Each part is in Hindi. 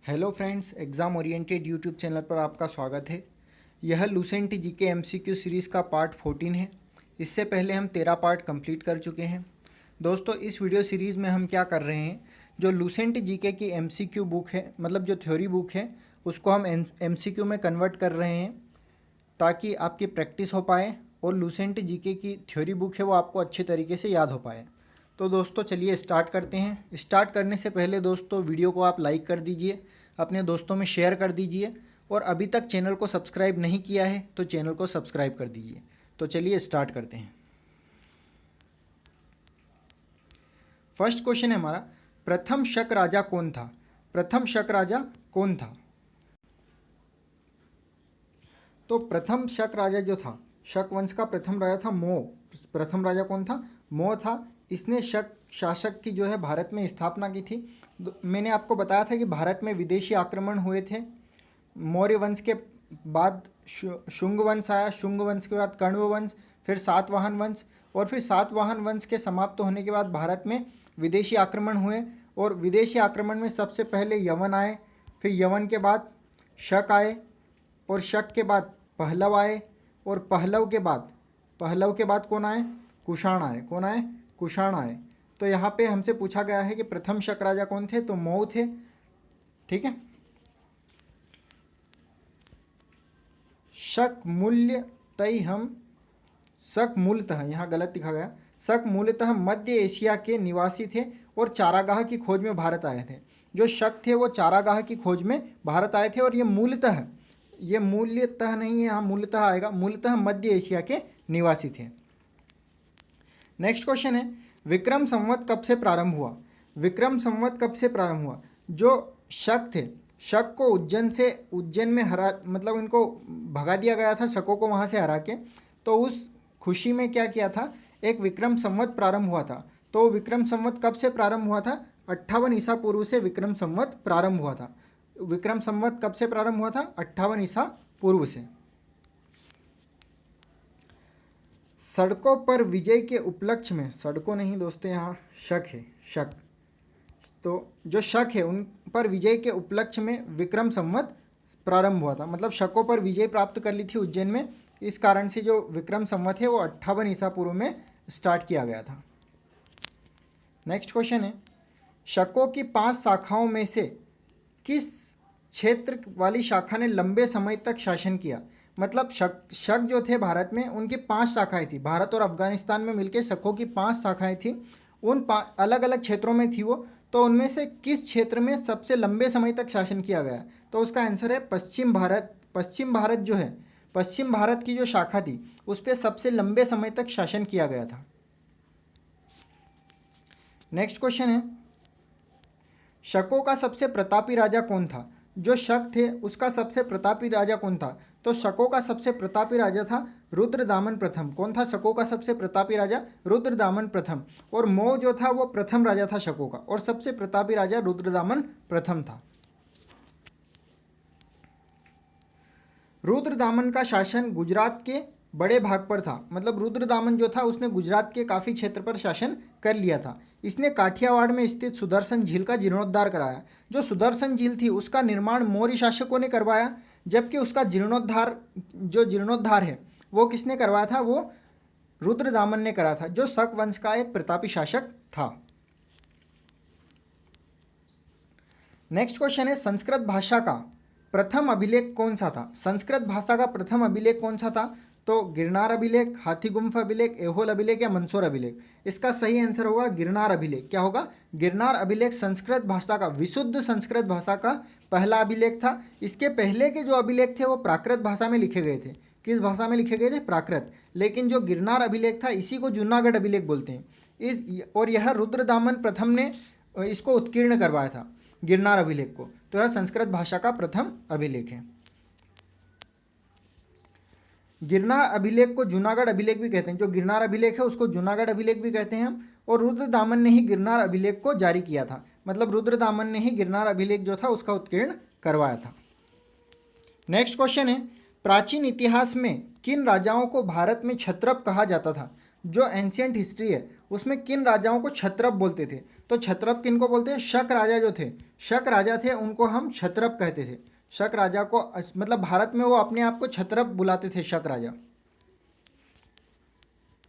Hello friends, exam oriented YouTube channel पर आपका स्वागत है। यह लूसेंट जीके एमसीक्यू सीरीज़ का पार्ट 14 है। इससे पहले हम 13 पार्ट कंप्लीट कर चुके हैं। दोस्तों, इस वीडियो सीरीज़ में हम क्या कर रहे हैं, जो लूसेंट जीके की एमसीक्यू बुक है, मतलब जो थ्योरी बुक है, उसको हम एमसीक्यू में कन्वर्ट कर रहे हैं ताकि आपकी प्रैक्टिस हो पाए और लूसेंट जीके की थ्योरी बुक है वो आपको अच्छे तरीके से याद हो पाए। तो दोस्तों चलिए स्टार्ट करते हैं। स्टार्ट करने से पहले दोस्तों वीडियो को आप लाइक कर दीजिए, अपने दोस्तों में शेयर कर दीजिए और अभी तक चैनल को सब्सक्राइब नहीं किया है तो चैनल को सब्सक्राइब कर दीजिए। तो चलिए स्टार्ट करते हैं। फर्स्ट क्वेश्चन है हमारा, प्रथम शक राजा कौन था? प्रथम शक राजा कौन था? तो प्रथम शक राजा जो था, शक वंश का प्रथम राजा था मो। प्रथम राजा कौन था? मो था। इसने शक शासक की जो है भारत में स्थापना की थी। मैंने आपको बताया था कि भारत में विदेशी आक्रमण हुए थे। मौर्य वंश के बाद शुंग वंश आया, शुंग वंश के बाद कण्व वंश, फिर सातवाहन वंश, और फिर सातवाहन वंश के समाप्त होने के बाद भारत में विदेशी आक्रमण हुए। और विदेशी आक्रमण में सबसे पहले यवन आए, फिर यवन के बाद शक आए, और शक के बाद पहलव आए, और पहलव के बाद कौन आए? कुषाण आए। कौन आए? कुषाण आए। तो यहाँ पे हमसे पूछा गया है कि प्रथम शक राजा कौन थे, तो मऊ थे। ठीक है। शक मूलतः यहाँ गलत लिखा गया। शक मूलतः मध्य एशिया के निवासी थे और चारागाह की खोज में भारत आए थे। जो शक थे वो चारागाह की खोज में भारत आए थे, और ये मूलतः नहीं है, यहाँ मूलतः आएगा, मूलतः मध्य एशिया के निवासी थे। नेक्स्ट क्वेश्चन है, विक्रम संवत कब से प्रारंभ हुआ? विक्रम संवत कब से प्रारंभ हुआ? जो शक थे, शक को उज्जैन में मतलब इनको भगा दिया गया था, शकों को वहाँ से हरा के। तो उस खुशी में क्या किया था, एक विक्रम संवत प्रारंभ हुआ था। तो विक्रम संवत कब से प्रारंभ हुआ था? 58 ईसा पूर्व से विक्रम संवत प्रारंभ हुआ था। विक्रम संवत कब से प्रारंभ हुआ था? 58 ईसा पूर्व से। सड़कों पर विजय के उपलक्ष्य में, सड़कों नहीं दोस्तों, यहाँ शक है, शक। तो जो शक है उन पर विजय के उपलक्ष्य में विक्रम संवत प्रारंभ हुआ था, मतलब शकों पर विजय प्राप्त कर ली थी उज्जैन में। इस कारण से जो विक्रम संवत है वो 58 ईसा पूर्व में स्टार्ट किया गया था। नेक्स्ट क्वेश्चन है, शकों की 5 शाखाओं में से किस क्षेत्र वाली शाखा ने लंबे समय तक शासन किया? मतलब शक जो थे भारत में, उनकी 5 शाखाएं थी। भारत और अफगानिस्तान में मिलकर शकों की 5 शाखाएं थी। उन अलग अलग क्षेत्रों में थी वो। तो उनमें से किस क्षेत्र में सबसे लंबे समय तक शासन किया गया? तो उसका आंसर है पश्चिम भारत। पश्चिम भारत जो है, पश्चिम भारत की जो शाखा थी उस पर सबसे लंबे समय तक शासन किया गया था। नेक्स्ट क्वेश्चन है, शकों का सबसे प्रतापी राजा कौन था? जो शक थे उसका सबसे प्रतापी राजा कौन था? तो शकों का सबसे प्रतापी राजा था रुद्रदामन प्रथम। कौन था शकों का सबसे प्रतापी राजा? रुद्रदामन प्रथम। और मौ जो था वो प्रथम राजा था शकों का, और सबसे प्रतापी राजा रुद्रदामन प्रथम था। रुद्रदामन का शासन गुजरात के बड़े भाग पर था। मतलब रुद्रदामन जो था उसने गुजरात के काफ़ी क्षेत्र पर शासन कर लिया था। इसने काठियावाड़ में स्थित सुदर्शन झील का जीर्णोद्धार कराया। जो सुदर्शन झील थी उसका निर्माण मौर्य शासकों ने करवाया, जबकि उसका जीर्णोद्धार है वो किसने करवाया था? वो रुद्रदामन ने करा था, जो शक वंश का एक प्रतापी शासक था। नेक्स्ट क्वेश्चन है, संस्कृत भाषा का प्रथम अभिलेख कौन सा था? संस्कृत भाषा का प्रथम अभिलेख कौन सा था? तो गिरनार अभिलेख, हाथीगुम्फ अभिलेख, ऐहोल अभिलेख या मंदसौर अभिलेख? इसका सही आंसर होगा गिरनार अभिलेख। क्या होगा? गिरनार अभिलेख संस्कृत भाषा का, विशुद्ध संस्कृत भाषा का पहला अभिलेख था। इसके पहले के जो अभिलेख थे वो प्राकृत भाषा में लिखे गए थे। किस भाषा में लिखे गए थे? प्राकृत। लेकिन जो गिरनार अभिलेख था इसी को जूनागढ़ अभिलेख बोलते हैं। और यह रुद्रदामन प्रथम ने इसको उत्कीर्ण करवाया था, गिरनार अभिलेख को। तो यह संस्कृत भाषा का प्रथम अभिलेख है। गिरनार अभिलेख को जूनागढ़ अभिलेख भी कहते हैं। जो गिरनार अभिलेख है उसको जूनागढ़ अभिलेख भी कहते हैं हम। और रुद्रदामन ने ही गिरनार अभिलेख को जारी किया था। मतलब रुद्रदामन ने ही गिरनार अभिलेख जो था उसका उत्कीर्ण करवाया था। नेक्स्ट क्वेश्चन है, प्राचीन इतिहास में किन राजाओं को भारत में क्षत्रप कहा जाता था? जो एंशियंट हिस्ट्री है उसमें किन राजाओं को क्षत्रप बोलते थे? तो क्षत्रप किनको बोलते हैं? शक राजा जो थे, शक राजा थे, उनको हम क्षत्रप कहते थे। शक राजा को मतलब भारत में वो अपने आप को क्षत्रप बुलाते थे, शक राजा।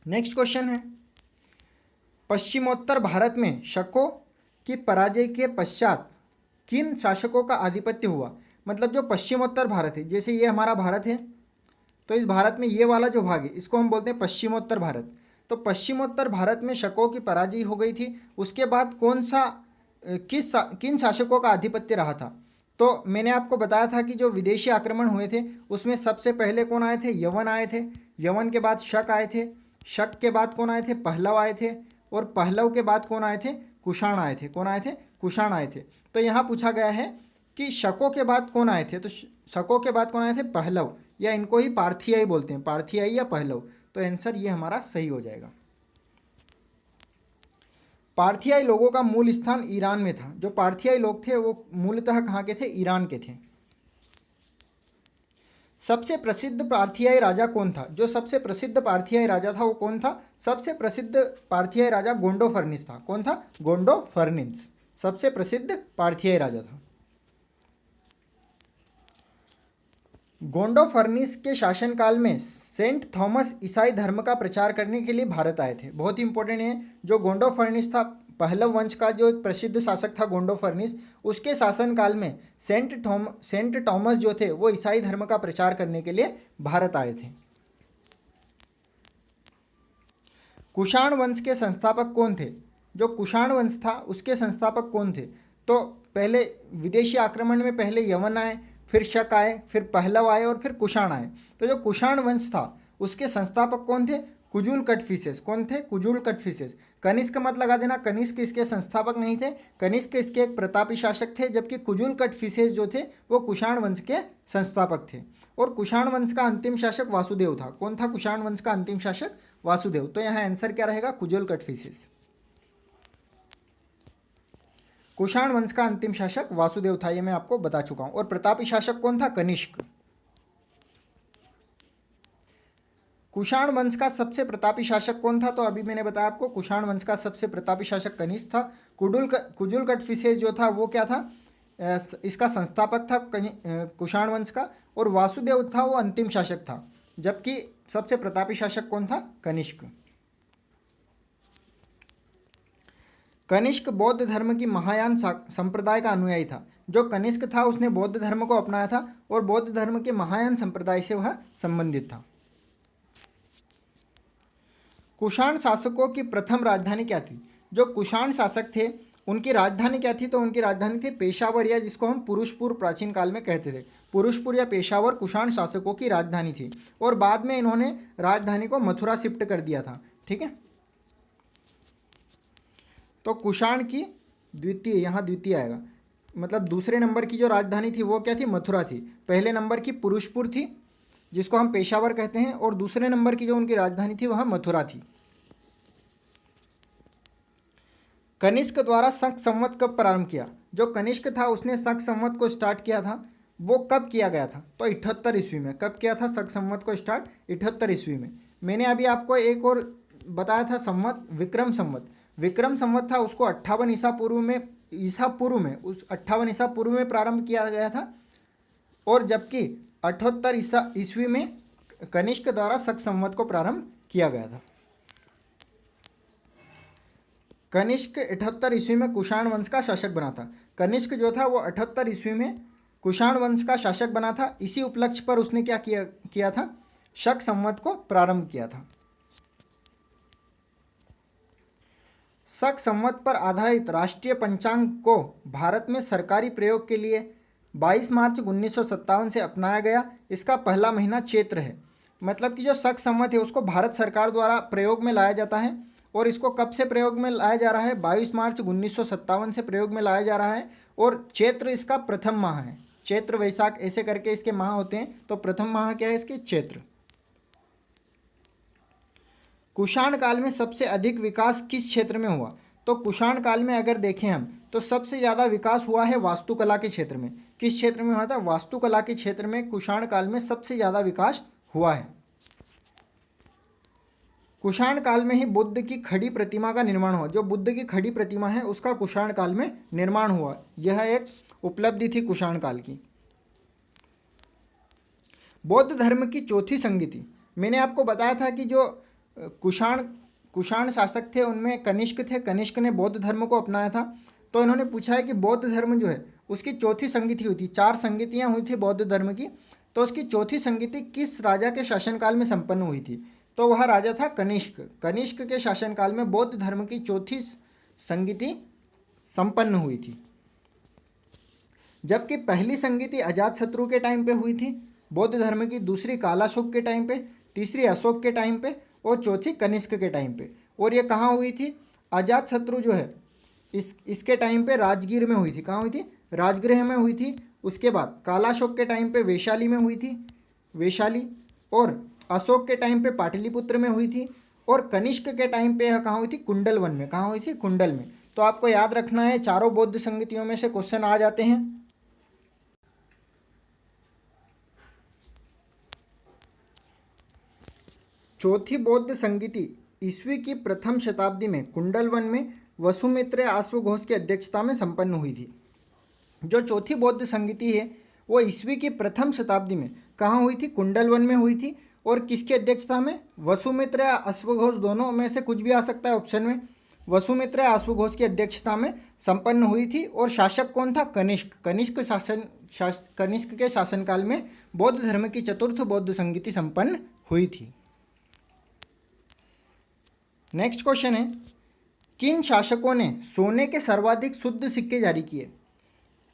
नेक्स्ट क्वेश्चन है, पश्चिमोत्तर भारत में शकों की पराजय के पश्चात किन शासकों का आधिपत्य हुआ? मतलब जो पश्चिमोत्तर भारत है, जैसे ये हमारा भारत है, तो इस भारत में ये वाला जो भाग है इसको हम बोलते हैं पश्चिमोत्तर भारत। तो पश्चिमोत्तर भारत में शकों की पराजय हो गई थी। उसके बाद किन शासकों का आधिपत्य रहा था? तो मैंने आपको बताया था कि जो विदेशी आक्रमण हुए थे उसमें सबसे पहले कौन आए थे? यवन आए थे। यवन के बाद शक आए थे। शक के बाद कौन आए थे? पहलव आए थे। और पहलव के बाद कौन आए थे? कुषाण आए थे। कौन आए थे? कुषाण आए थे। तो यहाँ पूछा गया है कि शकों के बाद कौन आए थे? तो शकों के बाद कौन आए थे? पहलव, या इनको ही पार्थियाई बोलते हैं, पार्थियाई या पहलव। तो आंसर ये हमारा सही हो जाएगा। पार्थियाई लोगों का मूल स्थान ईरान में था। जो पार्थियाई लोग थे वो मूलतः कहाँ के थे? ईरान के थे। सबसे प्रसिद्ध पार्थियाई राजा कौन था? जो सबसे प्रसिद्ध पार्थियाई राजा था वो कौन था? सबसे प्रसिद्ध पार्थियाई राजा गोंडोफर्निस था। कौन था? गोंडोफर्निस सबसे प्रसिद्ध पार्थियाई राजा था। गोंडोफर्निस के शासनकाल में सेंट थॉमस ईसाई धर्म का प्रचार करने के लिए भारत आए थे। बहुत ही इंपॉर्टेंट है। जो गोंडोफर्निस था, पहलव वंश का जो एक प्रसिद्ध शासक था गोंडोफर्निस, उसके शासनकाल में सेंट थॉमस जो थे वो ईसाई धर्म का प्रचार करने के लिए भारत आए थे। कुषाण वंश के संस्थापक कौन थे? जो कुषाण वंश था उसके संस्थापक कौन थे? तो पहले विदेशी आक्रमण में पहले यवन आए, फिर शक आए, फिर पहलव आए और फिर कुषाण आए। तो जो कुषाण वंश था उसके संस्थापक कौन थे? कुजुल कटफिसेस। कौन थे? कुजुल कटफिसेस। कनिष्क मत लगा देना, कनिष्क इसके संस्थापक नहीं थे। कनिष्क इसके एक प्रतापी शासक थे, जबकि कुजुल कटफिसेस जो थे वो कुषाण वंश के संस्थापक थे। और कुषाण वंश का अंतिम शासक वासुदेव था। कौन था कुषाण वंश का अंतिम शासक? वासुदेव। तो यहाँ आंसर क्या रहेगा? कुजुल कटफिसेस। कुषाण वंश का अंतिम शासक वासुदेव था, ये मैं आपको बता चुका हूं। और प्रतापी शासक कौन था? कनिष्क। कुषाण वंश का सबसे प्रतापी शासक कौन था? तो अभी मैंने बताया आपको, कुषाण वंश का सबसे प्रतापी शासक कनिष्क था। कुजुल कटफिसेस जो था वो क्या था? इसका संस्थापक था कुषाण वंश का। और वासुदेव था वो अंतिम शासक था, जबकि सबसे प्रतापी शासक कौन था? कनिष्क। कनिष्क बौद्ध धर्म की महायान संप्रदाय का अनुयायी था। जो कनिष्क था उसने बौद्ध धर्म को अपनाया था और बौद्ध धर्म के महायान संप्रदाय से वह संबंधित था। कुषाण शासकों की प्रथम राजधानी क्या थी? जो कुषाण शासक थे उनकी राजधानी क्या थी? तो उनकी राजधानी थी पेशावर, या जिसको हम पुरुषपुर प्राचीन काल में कहते थे। पुरुषपुर या पेशावर कुषाण शासकों की राजधानी थी। और बाद में इन्होंने राजधानी को मथुरा शिफ्ट कर दिया था। ठीक है, तो कुषाण की द्वितीय, यहाँ द्वितीय आएगा, मतलब दूसरे नंबर की जो राजधानी थी वो क्या थी? मथुरा थी। पहले नंबर की पुरुषपुर थी जिसको हम पेशावर कहते हैं, और दूसरे नंबर की जो उनकी राजधानी थी वह मथुरा थी। कनिष्क द्वारा शक संवत कब प्रारंभ किया? जो कनिष्क था उसने शक संवत को स्टार्ट किया था, वो कब किया गया था? तो 78 ईस्वी में। कब किया था शक संवत को स्टार्ट? 78 ईस्वी में। मैंने अभी आपको एक और बताया था संवत, विक्रम संवत। विक्रम संवत था, उसको 58 ईसा पूर्व में उस 58 ईसा पूर्व में प्रारंभ किया गया था। और जबकि 78 ईस्वी में कनिष्क द्वारा शक संवत को प्रारंभ किया गया था। कनिष्क 78 ईस्वी में कुषाण वंश का शासक बना था। कनिष्क जो था वो 78 ईस्वी में कुषाण वंश का शासक बना था। इसी उपलक्ष्य पर उसने क्या किया था? शक संवत को प्रारंभ किया था। शक संवत पर आधारित राष्ट्रीय पंचांग को भारत में सरकारी प्रयोग के लिए 22 मार्च 1957 से अपनाया गया। इसका पहला महीना चैत्र है। मतलब कि जो शक संवत है उसको भारत सरकार द्वारा प्रयोग में लाया जाता है। और इसको कब से प्रयोग में लाया जा रहा है? 22 मार्च 1957 से प्रयोग में लाया जा रहा है। और चैत्र इसका प्रथम माह है। चैत्र वैशाख ऐसे करके इसके माह होते हैं, तो प्रथम माह क्या है इसके? चैत्र। कुषाण काल में सबसे अधिक विकास किस क्षेत्र में हुआ? तो कुषाण काल में अगर देखें हम तो सबसे ज़्यादा विकास हुआ है वास्तुकला के क्षेत्र में। किस क्षेत्र में हुआ था? वास्तुकला के क्षेत्र में कुषाण काल में सबसे ज़्यादा विकास हुआ है। कुषाण काल में ही बुद्ध की खड़ी प्रतिमा का निर्माण हुआ। जो बुद्ध की खड़ी प्रतिमा है उसका कुषाण काल में निर्माण हुआ। यह एक उपलब्धि थी कुषाण काल की। बौद्ध धर्म की चौथी संगति, मैंने आपको बताया था कि जो कुषाण शासक थे उनमें कनिष्क थे। कनिष्क ने बौद्ध धर्म को अपनाया था। तो इन्होंने पूछा है कि बौद्ध धर्म जो है उसकी चौथी संगति हुई थी। 4 संगतियाँ हुई थी बौद्ध धर्म की, तो उसकी चौथी संगति किस राजा के शासनकाल में संपन्न हुई थी? तो वह राजा था कनिष्क। कनिष्क के शासनकाल में बौद्ध धर्म की चौथी संगति संपन्न हुई थी। जबकि पहली संगति अजातशत्रु के टाइम पे हुई थी बौद्ध धर्म की, दूसरी कालाशोक के टाइम पे, तीसरी अशोक के टाइम पे और चौथी कनिष्क के टाइम पे। और ये कहाँ हुई थी? अजातशत्रु जो है इसके टाइम पे राजगीर में हुई थी। कहाँ हुई थी? राजगृह में हुई थी। उसके बाद कालाशोक के टाइम पे वैशाली में हुई थी, वैशाली। और अशोक के टाइम पे पाटलिपुत्र में हुई थी। और कनिष्क के टाइम पे यह कहाँ हुई थी? कुंडल वन में। कहाँ हुई थी? कुंडल में। तो आपको याद रखना है, चारों बौद्ध संगतियों में से क्वेश्चन आ जाते हैं। चौथी बौद्ध संगति ईस्वी की प्रथम शताब्दी में कुंडल वन में वसुमित्र अश्वघोष की अध्यक्षता में संपन्न हुई थी। जो चौथी बौद्ध संगति है वो ईस्वी की प्रथम शताब्दी में कहाँ हुई थी? कुंडल वन में हुई थी। और किसकी अध्यक्षता में? वसुमित्र या अश्वघोष, दोनों में से कुछ भी आ सकता है ऑप्शन में। वसुमित्र या अश्वघोष की अध्यक्षता में संपन्न हुई थी। और शासक कौन था? कनिष्क। कनिष्क के शासनकाल में बौद्ध धर्म की चतुर्थ बौद्ध संगति संपन्न हुई थी। नेक्स्ट क्वेश्चन है, किन शासकों ने सोने के सर्वाधिक शुद्ध सिक्के जारी किए?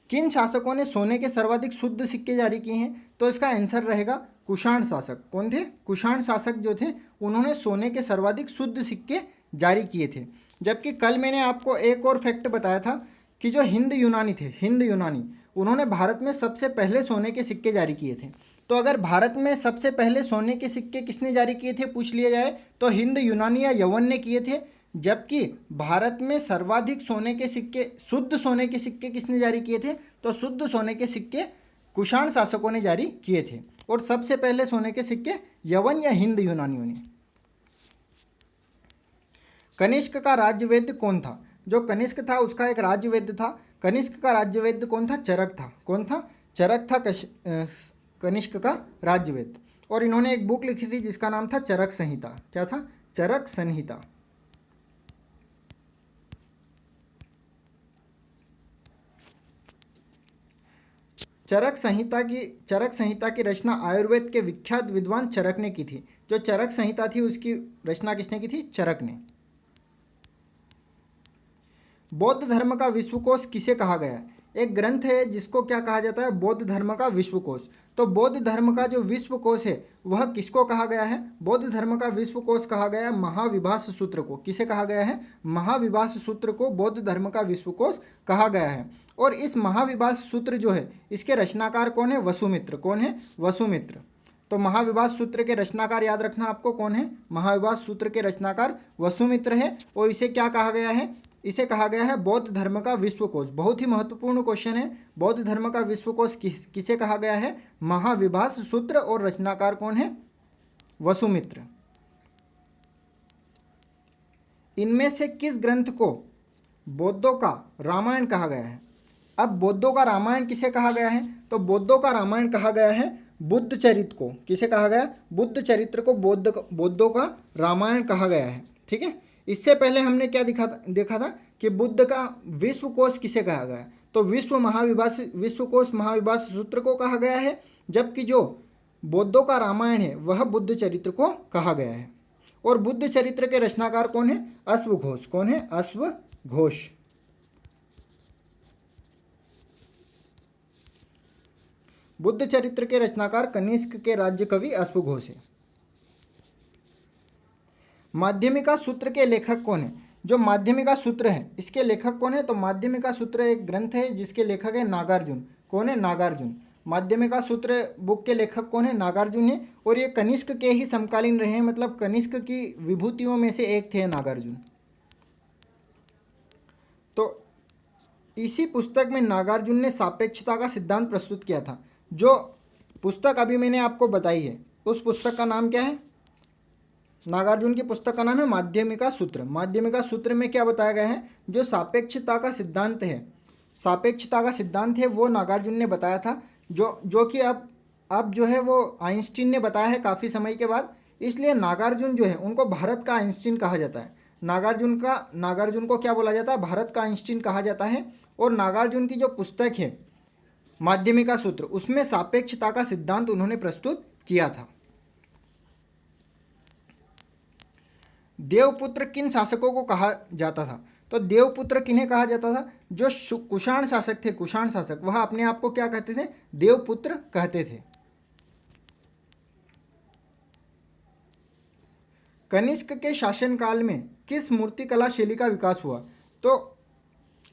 किन शासकों ने सोने के सर्वाधिक शुद्ध सिक्के जारी किए हैं? तो इसका आंसर रहेगा कुषाण शासक। कौन थे? कुषाण शासक जो थे उन्होंने सोने के सर्वाधिक शुद्ध सिक्के जारी किए थे। जबकि कल मैंने आपको एक और फैक्ट बताया था कि जो हिंद यूनानी थे, हिंद यूनानी, उन्होंने भारत में सबसे पहले सोने के सिक्के जारी किए थे। तो अगर भारत में सबसे पहले सोने के सिक्के किसने जारी किए थे पूछ लिया जाए तो हिंद यूनानी या यवन ने किए थे। जबकि भारत में सर्वाधिक सोने के सिक्के, शुद्ध सोने के सिक्के किसने जारी किए थे? तो शुद्ध सोने के सिक्के कुषाण शासकों ने जारी किए थे। और सबसे पहले सोने के सिक्के यवन या हिंद यूनानियों ने। कनिष्क का राज्यवेद्य कौन था? जो कनिष्क था उसका एक राज्यवेद्य था। कनिष्क का राज्यवेद्य कौन था? चरक था। कौन था? चरक था कनिष्क का राज्यवेद्य। और इन्होंने एक बुक लिखी थी जिसका नाम था चरक संहिता। क्या था? चरक संहिता। चरक संहिता की रचना आयुर्वेद के विख्यात विद्वान चरक ने की थी। जो चरक संहिता थी उसकी रचना किसने की थी? चरक ने। बौद्ध धर्म का विश्वकोश किसे कहा गया है? एक ग्रंथ है जिसको क्या कहा जाता है? बौद्ध धर्म का विश्वकोश। तो बौद्ध धर्म का जो विश्वकोश है वह किसको कहा गया है? बौद्ध धर्म का विश्वकोश कहा गया है महाविभास सूत्र को। किसे कहा गया है? महाविभास सूत्र को बौद्ध धर्म का विश्वकोश कहा गया है। और इस महाविभास सूत्र जो है इसके रचनाकार कौन है? वसुमित्र। कौन है? वसुमित्र। तो महाविभास सूत्र के रचनाकार याद रखना आपको कौन है? महाविभास सूत्र के रचनाकार वसुमित्र है। और इसे क्या कहा गया है? इसे कहा गया है बौद्ध धर्म का विश्वकोश। बहुत ही महत्वपूर्ण क्वेश्चन है। बौद्ध धर्म का विश्वकोश किसे कहा गया है? महाविभास सूत्र। और रचनाकार कौन है? वसुमित्र। इनमें से किस ग्रंथ को बौद्धों का रामायण कहा गया है? अब बौद्धों का रामायण किसे कहा गया है? तो बौद्धों का रामायण कहा गया है बुद्ध चरित्र को। किसे कहा गया? बुद्ध चरित्र को बौद्धों का रामायण कहा गया है। ठीक है। इससे पहले हमने क्या देखा था कि बुद्ध का विश्वकोश किसे कहा गया? तो विश्वकोश महाविभास सूत्र को कहा गया है। जबकि जो बौद्धों का रामायण है वह बुद्ध चरित्र को कहा गया है। और बुद्ध चरित्र के रचनाकार कौन है? अश्वघोष। कौन है? अश्वघोष। बुद्ध चरित्र के रचनाकार कनिष्क के राज्य कवि अश्वघोष है। माध्यमिका सूत्र के लेखक कौन है? जो माध्यमिका सूत्र है इसके लेखक कौन है? तो माध्यमिका सूत्र एक ग्रंथ है जिसके लेखक है नागार्जुन। कौन है? नागार्जुन। माध्यमिका सूत्र बुक के लेखक कौन है? नागार्जुन है। और ये कनिष्क के ही समकालीन रहे हैं, मतलब कनिष्क की विभूतियों में से एक थे नागार्जुन। तो इसी पुस्तक में नागार्जुन ने सापेक्षता का सिद्धांत प्रस्तुत किया था। जो पुस्तक अभी मैंने आपको बताई है उस पुस्तक का नाम क्या है? नागार्जुन की पुस्तक का नाम है माध्यमिका सूत्र। माध्यमिका सूत्र में क्या बताया गया है, जो सापेक्षता का सिद्धांत है, सापेक्षता का सिद्धांत है वो नागार्जुन ने बताया था, जो कि अब जो है वो आइंस्टीन ने बताया है काफ़ी समय के बाद। इसलिए नागार्जुन जो है उनको भारत का आइंस्टीन कहा जाता है। नागार्जुन को क्या बोला जाता है, भारत का आइंस्टीन कहा जाता है। और नागार्जुन की जो पुस्तक है माध्यमिका सूत्र, उसमें सापेक्षता का सिद्धांत उन्होंने प्रस्तुत किया था। देवपुत्र किन शासकों को कहा जाता था, तो देवपुत्र किन्हें कहा जाता था, जो कुषाण शासक थे, कुषाण शासक, वह अपने आप को क्या कहते थे, देवपुत्र कहते थे। कनिष्क के शासनकाल में किस मूर्तिकला शैली का विकास हुआ, तो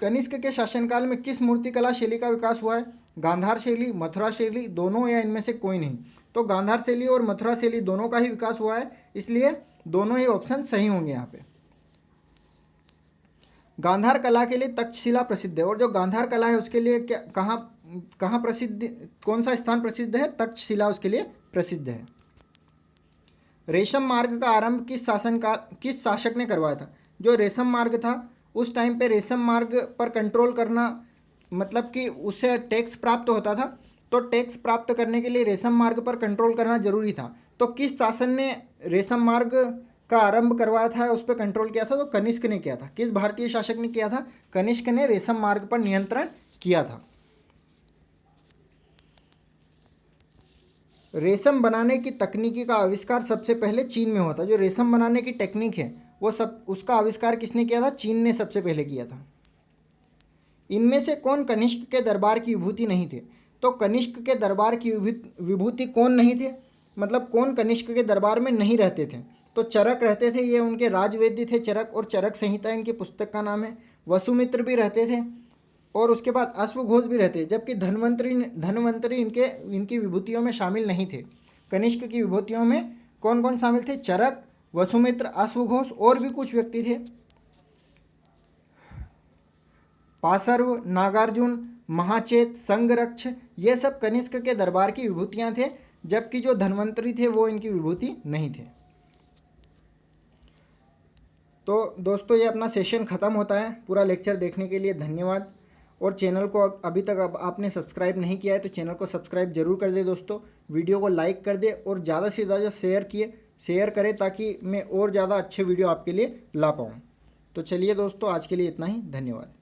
कनिष्क के शासनकाल में किस मूर्तिकला शैली का विकास हुआ है, गांधार शैली, मथुरा शैली, दोनों या इनमें से कोई नहीं। तो गांधार शैली और मथुरा शैली दोनों का ही विकास हुआ है, इसलिए दोनों ही ऑप्शन सही होंगे यहाँ पे। गांधार कला के लिए तक्षशिला प्रसिद्ध है, और जो गांधार कला है उसके लिए क्या कहाँ प्रसिद्ध, कौन सा स्थान प्रसिद्ध है, तक्षशिला उसके लिए प्रसिद्ध है। रेशम मार्ग का आरंभ किस शासक ने करवाया था, जो रेशम मार्ग था उस टाइम पे रेशम मार्ग पर कंट्रोल करना, मतलब कि उससे टैक्स प्राप्त होता था, तो टैक्स प्राप्त करने के लिए रेशम मार्ग पर कंट्रोल करना जरूरी था। तो किस शासन ने रेशम मार्ग का आरंभ करवाया था, उस पर कंट्रोल किया था, तो कनिष्क ने किया था। किस भारतीय शासक ने किया था, कनिष्क ने रेशम मार्ग पर नियंत्रण किया था। रेशम बनाने की तकनीकी का आविष्कार सबसे पहले चीन में हुआ था। जो रेशम बनाने की टेक्निक है वो सब, उसका आविष्कार किसने किया था, चीन ने सबसे पहले किया था। इनमें से कौन कनिष्क के दरबार की विभूति नहीं थे, तो कनिष्क के दरबार की विभूति कौन नहीं थे, मतलब कौन कनिष्क के दरबार में नहीं रहते थे, तो चरक रहते थे, ये उनके राजवेद्य थे चरक, और चरक संहिता इनकी पुस्तक का नाम है। वसुमित्र भी रहते थे, और उसके बाद अश्वघोष भी रहते, जबकि धन्वंतरी इनकी विभूतियों में शामिल नहीं थे। कनिष्क की विभूतियों में कौन कौन शामिल थे, चरक, वसुमित्र, अश्वघोष, और भी कुछ व्यक्ति थे, पासर्व, नागार्जुन, महाचेत, संगरक्ष, ये सब कनिष्क के दरबार की विभूतियां थे, जबकि जो धन्वंतरी थे वो इनकी विभूति नहीं थे। तो दोस्तों ये अपना सेशन ख़त्म होता है। पूरा लेक्चर देखने के लिए धन्यवाद। और चैनल को अभी तक आपने सब्सक्राइब नहीं किया है तो चैनल को सब्सक्राइब जरूर कर दे दोस्तों। वीडियो को लाइक कर दे और ज़्यादा से ज़्यादा शेयर करें, ताकि मैं और ज़्यादा अच्छे वीडियो आपके लिए ला पाऊँ। तो चलिए दोस्तों, आज के लिए इतना ही, धन्यवाद।